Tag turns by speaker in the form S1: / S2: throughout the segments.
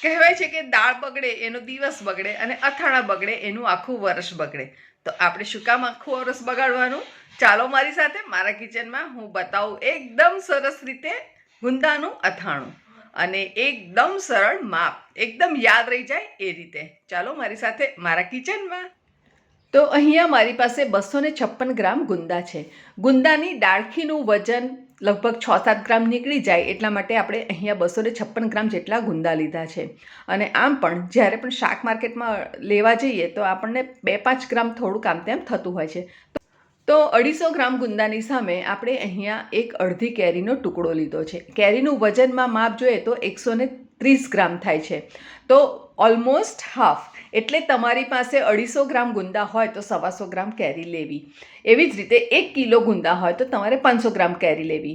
S1: કહેવાય છે કે દાળ બગડે એનો દિવસ બગડે અને અથાણા બગડે એનું આખું વર્ષ બગડે. તો આપણે શું કામ આખું વર્ષ બગાડવાનું? ચાલો મારી સાથે મારા કિચનમાં હું બતાવું એકદમ સરસ રીતે ગુંદાનું અથાણું, અને એકદમ સરળ માપ, એકદમ યાદ રહી જાય એ રીતે. ચાલો મારી સાથે મારા કિચનમાં. તો અહીંયા મારી પાસે 256 ગ્રામ ગુંદા છે. ગુંદાની ડાળખીનું વજન લગભગ 6-7 ગ્રામ નીકળી જાય એટલા માટે આપણે અહીંયા 256 ગ્રામ જેટલા ગુંદા લીધા છે. અને આમ પણ જ્યારે પણ શાક માર્કેટમાં લેવા જઈએ તો આપણને 2-5 ગ્રામ થોડુંક આમ તેમ થતું હોય છે. તો 250 ગ્રામ ગુંદાની સામે આપણે અહીંયા એક અડધી કેરીનો ટુકડો લીધો છે. કેરીનું વજનમાં માપ જોઈએ તો 130 ગ્રામ થાય છે. તો ઓલમોસ્ટ હાફ, એટલે તમારી પાસે 250 ગ્રામ ગુંદા હોય તો 125 ગ્રામ કેરી લેવી. એવી જ રીતે 1 કિલો ગુંદા હોય તો તમારે 500 ગ્રામ કેરી લેવી.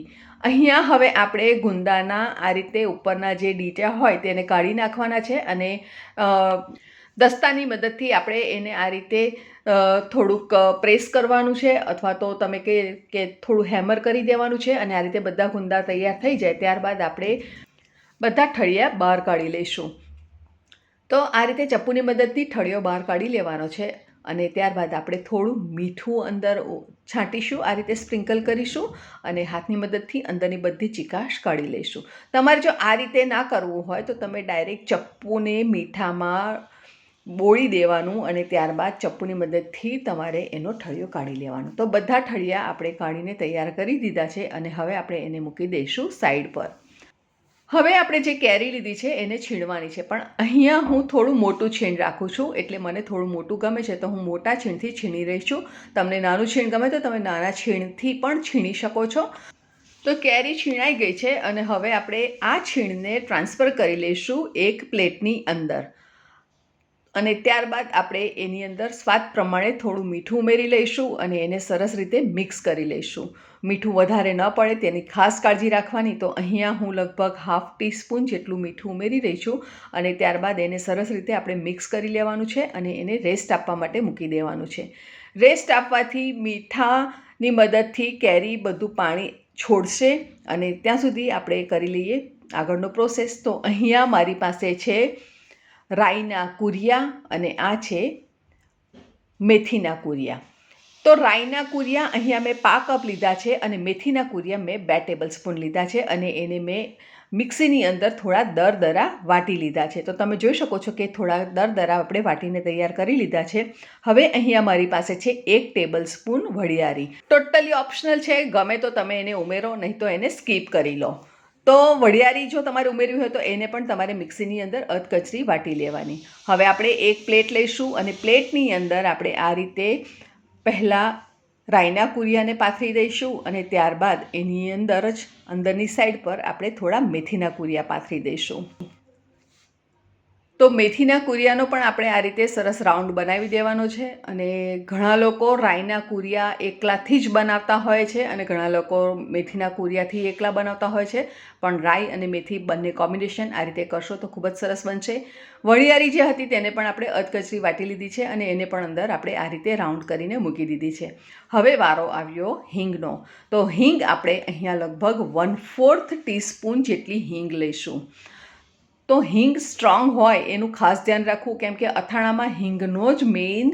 S1: અહીંયા હવે આપણે ગુંદાના આ રીતે ઉપરના જે ડીટા હોય તેને કાઢી નાખવાના છે, અને દસ્તાની મદદથી આપણે એને આ રીતે થોડુંક પ્રેસ કરવાનું છે, અથવા તો તમે કે થોડું હેમર કરી દેવાનું છે. અને આ રીતે બધા ગુંદા તૈયાર થઈ જાય ત્યારબાદ આપણે બધા ઠળિયા બહાર કાઢી લઈશું. તો આ રીતે ચપ્પુની મદદથી ઠળિયો બહાર કાઢી લેવાનો છે, અને ત્યારબાદ આપણે થોડું મીઠું અંદર છાંટીશું, આ રીતે સ્પ્રિંકલ કરીશું, અને હાથની મદદથી અંદરની બધી ચીકાશ કાઢી લઈશું. તમારે જો આ રીતે ના કરવું હોય તો તમે ડાયરેક્ટ ચપ્પુને મીઠામાં બોળી દેવાનું, અને ત્યારબાદ ચપ્પુની મદદથી તમારે એનો ઠળિયો કાઢી લેવાનો. તો બધા ઠળિયા આપણે કાઢીને તૈયાર કરી દીધા છે, અને હવે આપણે એને મૂકી દઈશું સાઈડ પર. હવે આપણે જે કેરી લીધી છે એને છીણવાની છે, પણ અહીંયા હું થોડું મોટું છીણ રાખું છું, એટલે મને થોડું મોટું ગમે છે તો હું મોટા છીણથી છીણી રહી છું. તમને નાનું છીણ ગમે તો તમે નાના છીણથી પણ છીણી શકો છો. તો કેરી છીણાઈ ગઈ છે, અને હવે આપણે આ છીણને ટ્રાન્સફર કરી લઈશું એક પ્લેટની અંદર, અને ત્યારબાદ આપણે એની અંદર સ્વાદ પ્રમાણે થોડું મીઠું ઉમેરી લઈશું, અને એને સરસ રીતે મિક્સ કરી લઈશું. મીઠું વધારે ન પડે તેની ખાસ કાળજી રાખવાની. તો અહીંયા હું લગભગ ½ ટીસ્પૂન જેટલું મીઠું ઉમેરી રહી છું, અને ત્યારબાદ એને સરસ રીતે આપણે મિક્સ કરી લેવાનું છે, અને એને રેસ્ટ આપવા માટે મૂકી દેવાનું છે. રેસ્ટ આપવાથી મીઠાની મદદથી કેરી બધું પાણી છોડશે, અને ત્યાં સુધી આપણે કરી લઈએ આગળનો પ્રોસેસ. તો અહીંયા મારી પાસે છે રાઈના કુરિયા, અને આ છે મેથીના કુરિયા. તો રાઈના કુરિયા અહીંયા મેં 5 કપ લીધા છે, અને મેથીના કુરિયા મેં 2 ટેબલસ્પૂન લીધા છે, અને એને મેં મિક્સીની અંદર થોડા દરદરા વાટી લીધા છે. તો તમે જોઈ શકો છો કે થોડા દરદરા આપણે વાટીને તૈયાર કરી લીધા છે. હવે અહીંયા મારી પાસે છે 1 ટેબલસ્પૂન વરિયાળી. ટોટલી ઓપ્શનલ છે, ગમે તો તમે એને ઉમેરો, નહીં તો એને સ્કીપ કરી લો. તો વરિયાળી જો તમારે ઉમેરવી હોય તો એને પણ તમારે મિક્સીની અંદર અધકચરી વાટી લેવાની. હવે આપણે એક પ્લેટ લઈશું, અને પ્લેટની અંદર આપણે આ રીતે પહેલાં રાઈના કુરિયાને પાથરી દઈશું, અને ત્યારબાદ એની અંદર જ અંદરની સાઈડ પર આપણે થોડા મેથીના કુરિયા પાથરી દઈશું. તો મેથીના કુરિયાનો પણ આપણે આ રીતે સરસ રાઉન્ડ બનાવી દેવાનો છે. અને ઘણા લોકો રાઈના કુરિયા એકલાથી જ બનાવતા હોય છે, અને ઘણા લોકો મેથીના કુરિયાથી એકલા બનાવતા હોય છે. પણ રાઈ અને મેથી બંને કોમ્બિનેશન આ રીતે કરશો તો ખૂબ જ સરસ બનશે. વરિયાળી જે હતી તેને પણ આપણે અધકચરી વાટી લીધી છે, અને એને પણ અંદર આપણે આ રીતે રાઉન્ડ કરીને મૂકી દીધી છે. હવે વારો આવ્યો હિંગનો. તો હિંગ આપણે અહીંયા લગભગ 1/4 ટીસ્પૂન જેટલી હિંગ લઈશું. તો હિંગ સ્ટ્રોંગ હોય એનું ખાસ ધ્યાન રાખવું, કેમ કે અથાણામાં હિંગનો જ મેઇન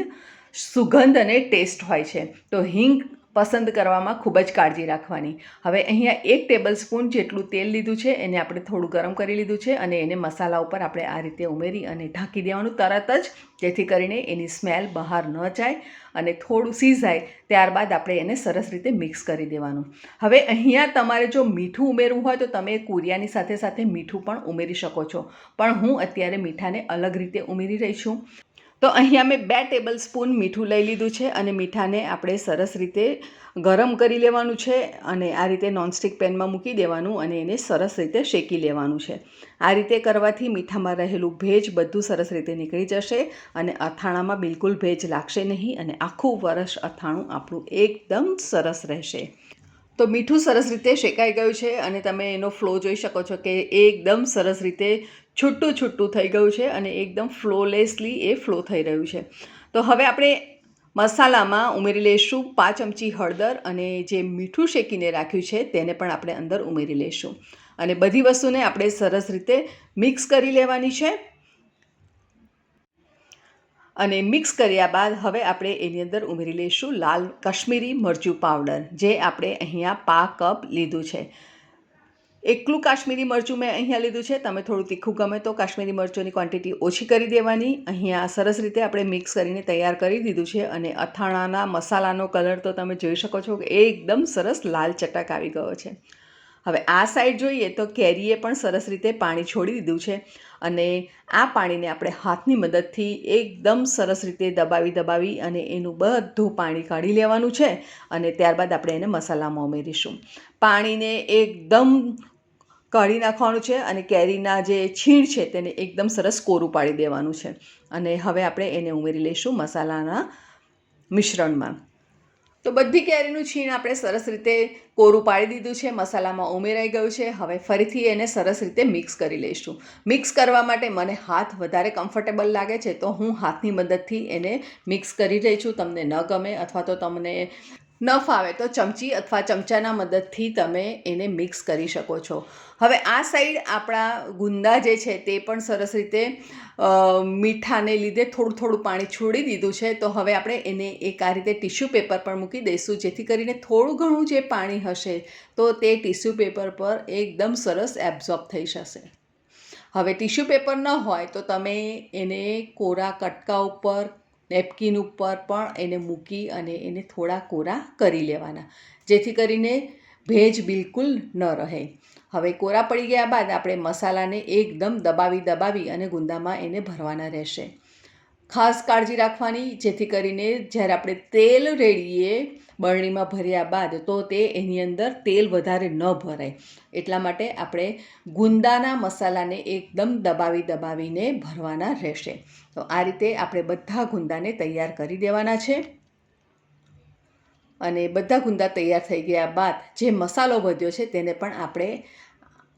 S1: સુગંધ અને ટેસ્ટ હોય છે. તો હિંગ પસંદ કરવામાં ખૂબ જ કાળજી રાખવાની. હવે અહીંયા 1 ટેબલસ્પૂન જેટલું તેલ લીધું છે, એને આપણે થોડું ગરમ કરી લીધું છે, અને એને મસાલા ઉપર આપણે આ રીતે ઉમેરી અને ઢાંકી દેવાનું તરત જ, જેથી કરીને એની સ્મેલ બહાર ન જાય, અને થોડું સીઝાય ત્યારબાદ આપણે એને સરસ રીતે મિક્સ કરી દેવાનું. હવે અહીંયા તમારે જો મીઠું ઉમેરવું હોય તો તમે કુરિયાની સાથે સાથે મીઠું પણ ઉમેરી શકો છો, પણ હું અત્યારે મીઠાને અલગ રીતે ઉમેરી રહી છું. તો અહીંયા મેં 2 ટેબલસ્પૂન મીઠું લઈ લીધું છે, અને મીઠાને આપણે સરસ રીતે ગરમ કરી લેવાનું છે, અને આ રીતે નોનસ્ટિક પેનમાં મૂકી દેવાનું, અને એને સરસ રીતે શેકી લેવાનું છે. આ રીતે કરવાથી મીઠામાં રહેલું ભેજ બધું સરસ રીતે નીકળી જશે, અને અથાણામાં બિલકુલ ભેજ લાગશે નહીં, અને આખું વર્ષ અથાણું આપણું એકદમ સરસ રહેશે. તો મીઠું સરસ રીતે શેકાઈ ગયું છે, અને તમે એનો ફ્લો જોઈ શકો છો કે એકદમ સરસ રીતે છૂટું છૂટું થઈ ગયું છે, અને એકદમ ફ્લોલેસલી એ ફ્લો થઈ રહ્યું છે. તો હવે આપણે મસાલામાં ઉમેરી લઈશું 5 ચમચી હળદર, અને જે મીઠું શેકીને રાખ્યું છે તેને પણ આપણે અંદર ઉમેરી લઈશું. અને બધી વસ્તુને આપણે સરસ રીતે મિક્સ કરી લેવાની છે. અને મિક્સ કર્યા બાદ હવે આપણે એની અંદર ઉમેરી લઈશું લાલ કાશ્મીરી મરચું પાવડર, જે આપણે અહીંયા 5 કપ લીધું છે. એકલું કાશ્મીરી મરચું મેં અહીંયા લીધું છે. તમે થોડું તીખું ગમે તો કાશ્મીરી મરચુંની ક્વોન્ટિટી ઓછી કરી દેવાની. અહીંયા સરસ રીતે આપણે મિક્સ કરીને તૈયાર કરી દીધું છે. અને અથાણાના મસાલાનો કલર તો તમે જોઈ શકો છો કે એકદમ સરસ લાલ ચટક આવી ગયો છે. હવે આ સાઈડ જોઈએ તો કેરીએ પણ સરસ રીતે પાણી છોડી દીધું છે. અને આ પાણીને આપણે હાથની મદદથી એકદમ સરસ રીતે દબાવી અને એનું બધું પાણી કાઢી લેવાનું છે. અને ત્યારબાદ આપણે એને મસાલામાં ઉમેરીશું. પાણીને એકદમ કાઢી નાખવાનું છે અને કેરીના જે છીણ છે તેને એકદમ સરસ કોરું પાડી દેવાનું છે. અને હવે આપણે એને ઉમેરી લઈશું મસાલાના મિશ્રણમાં. તો બધી કેરીનું છીણ આપણે સરસ રીતે કોરું પાડી દીધું છે, મસાલામાં ઉમેરાઈ ગયું છે. હવે ફરીથી એને સરસ રીતે મિક્સ કરી લઈશું. મિક્સ કરવા માટે મને હાથ વધારે કમ્ફર્ટેબલ લાગે છે, તો હું હાથની મદદથી એને મિક્સ કરી રહી છું. તમને ન ગમે અથવા તો તમને ન ફાવે તો ચમચી અથવા ચમચાના મદદથી તમે એને મિક્સ કરી શકો છો. હવે આ સાઈડ આપણા ગુંદા જે છે તે પણ સરસ રીતે મીઠાને લીધે થોડું પાણી છોડી દીધું છે. તો હવે આપણે એને એક આ રીતે ટીશ્યુ પેપર પર મૂકી દઈશું, જેથી કરીને થોડું ઘણું જે પાણી હશે તો તે ટીશ્યુ પેપર પર એકદમ સરસ એબ્ઝોર્બ થઈ જશે. હવે ટીશ્યુ પેપર ન હોય તો તમે એને કોરા કટકા ઉપર, નેપકિન ઉપર પણ એને મૂકી અને એને થોડા કોરા કરી લેવાના, જેથી કરીને ભેજ બિલકુલ ન રહે. હવે કોરા પડી ગયા બાદ આપણે મસાલાને એકદમ દબાવી અને ગુંદામાં એને ભરવાના રહેશે. ખાસ કાળજી રાખવાની, જેથી કરીને જ્યારે આપણે તેલ રેડીએ બરણીમાં ભર્યા બાદ તો તે એની અંદર તેલ વધારે ન ભરાય. એટલા માટે આપણે ગુંદાના મસાલાને એકદમ દબાવીને ભરવાના રહેશે. તો આ રીતે આપણે બધા ગુંદાને તૈયાર કરી દેવાના છે. અને બધા ગુંદા તૈયાર થઈ ગયા બાદ જે મસાલો વધ્યો છે તેને પણ આપણે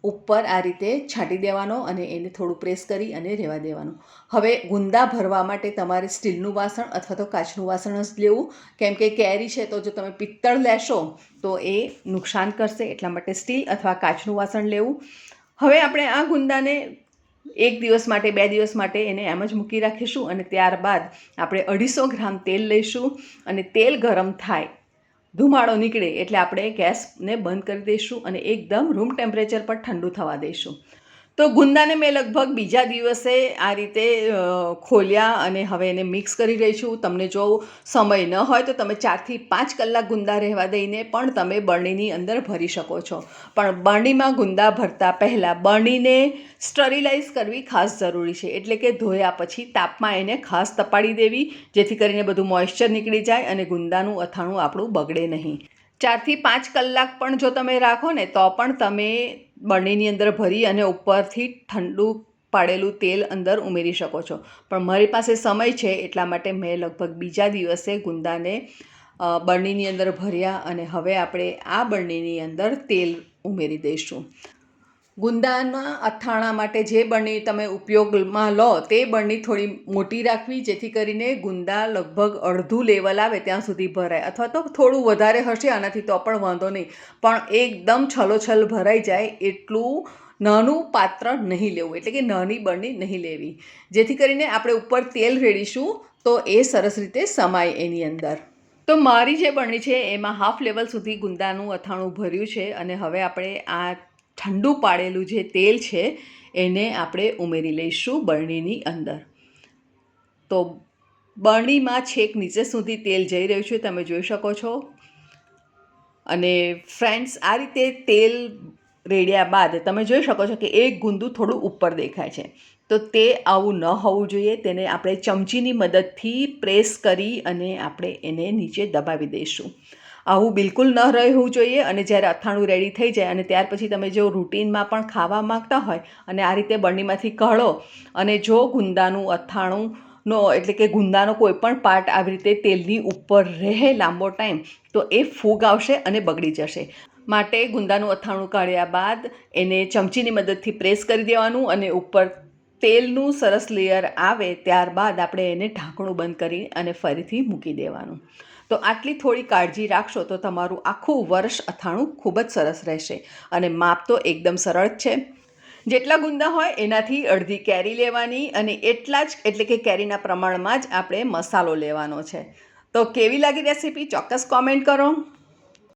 S1: ઉપર આ રીતે છાંટી દેવાનો અને એને થોડું પ્રેસ કરી અને રહેવા દેવાનું. હવે ગુંદા ભરવા માટે તમારે સ્ટીલનું વાસણ અથવા તો કાચનું વાસણ જ લેવું, કેમ કે કેરી છે તો જો તમે પિત્તળ લેશો તો એ નુકસાન કરશે. એટલા માટે સ્ટીલ અથવા કાચનું વાસણ લેવું. હવે આપણે આ ગુંદાને 1 દિવસ માટે 2 દિવસ માટે એને એમ જ મૂકી રાખીશું. અને ત્યારબાદ આપણે 250 ગ્રામ તેલ લઈશું. અને તેલ ગરમ થાય, ધુમાડો નીકળે એટલે આપણે ગેસને બંધ કરી દઈશું અને એકદમ રૂમ ટેમ્પરેચર પર ઠંડુ થવા દઈશું. તો ગુંદાને મેં લગભગ બીજા દિવસે આ રીતે ખોલ્યા અને હવે એને મિક્સ કરી રહી છું. તમને જો સમય ન હોય તો તમે 4 થી 5 કલાક ગુંદા રહેવા દઈને પણ તમે બરણીની અંદર ભરી શકો છો. પણ બરણીમાં ગુંદા ભરતા પહેલાં બરણીને સ્ટરીલાઇઝ કરવી ખાસ જરૂરી છે. એટલે કે ધોયા પછી તાપમાં એને ખાસ તપાડી દેવી, જેથી કરીને બધું મોઇશ્ચર નીકળી જાય અને ગુંદાનું અથાણું આપણું બગડે નહીં. 4 થી 5 કલાક પણ જો તમે રાખો ને તો પણ તમે બરણીની અંદર ભરી અને ઉપરથી ઠંડુ પાડેલું તેલ અંદર ઉમેરી શકો છો. પણ મારી પાસે સમય છે એટલા માટે મેં લગભગ બીજા દિવસે ગુંદાને બરણીની અંદર ભર્યા અને હવે આપણે આ બરણીની અંદર તેલ ઉમેરી દઈશું. ગુંદાના અથાણા માટે જે બરણી તમે ઉપયોગમાં લો તે બરણી થોડી મોટી રાખવી, જેથી કરીને ગુંદા લગભગ અડધું લેવલ આવે ત્યાં સુધી ભરાય, અથવા તો થોડું વધારે હશે આનાથી તો પણ વાંધો નહીં, પણ એકદમ છલોછલ ભરાઈ જાય એટલું નાનું પાત્ર નહીં લેવું, એટલે કે નાની બરણી નહીં લેવી, જેથી કરીને આપણે ઉપર તેલ રેડીશું તો એ સરસ રીતે સમાય એની અંદર. તો મારી જે બરણી છે એમાં હાફ લેવલ સુધી ગુંદાનું અથાણું ભર્યું છે. અને હવે આપણે આ ઠંડુ પાડેલું જે તેલ છે એને આપણે ઉમેરી લઈશું બરણીની અંદર. તો બરણીમાં છેક નીચે સુધી તેલ જઈ રહ્યું છે, તમે જોઈ શકો છો. અને ફ્રેન્ડ્સ, આ રીતે તેલ રેડ્યા બાદ તમે જોઈ શકો છો કે એક ગુંદું થોડું ઉપર દેખાય છે. તો તે આવું ન હોવું જોઈએ. તેને આપણે ચમચીની મદદથી પ્રેસ કરી અને આપણે એને નીચે દબાવી દઈશું. આવું બિલકુલ ન રહેવું જોઈએ. અને જ્યારે અથાણું રેડી થઈ જાય અને ત્યાર પછી તમે જો રૂટીનમાં પણ ખાવા માંગતા હોય અને આ રીતે બરણીમાંથી કાઢો અને જો ગુંદાનું અથાણુંનો એટલે કે ગુંદાનો કોઈ પણ પાર્ટ આવી રીતે તેલની ઉપર રહે લાંબો ટાઈમ તો એ ફૂગ આવશે અને બગડી જશે. માટે ગુંદાનું અથાણું કાઢ્યા બાદ એને ચમચીની મદદથી પ્રેસ કરી દેવાનું અને ઉપર તેલનું સરસ લેયર આવે ત્યારબાદ આપણે એને ઢાંકણું બંધ કરી અને ફરીથી મૂકી દેવાનું. તો તો આટલી થોડી કાળજી રાખશો તો તમારું આખું વર્ષ અથાણું ખૂબ જ સરસ રહેશે. અને માપ તો એકદમ સરળ જ છે. જેટલા ગુંદા હોય એનાથી અડધી કેરી લેવાની અને એટલા જ એટલે કે કેરીના પ્રમાણમાં જ આપણે મસાલો લેવાનો છે. તો કેવી લાગી રેસીપી ચોક્કસ કોમેન્ટ કરો.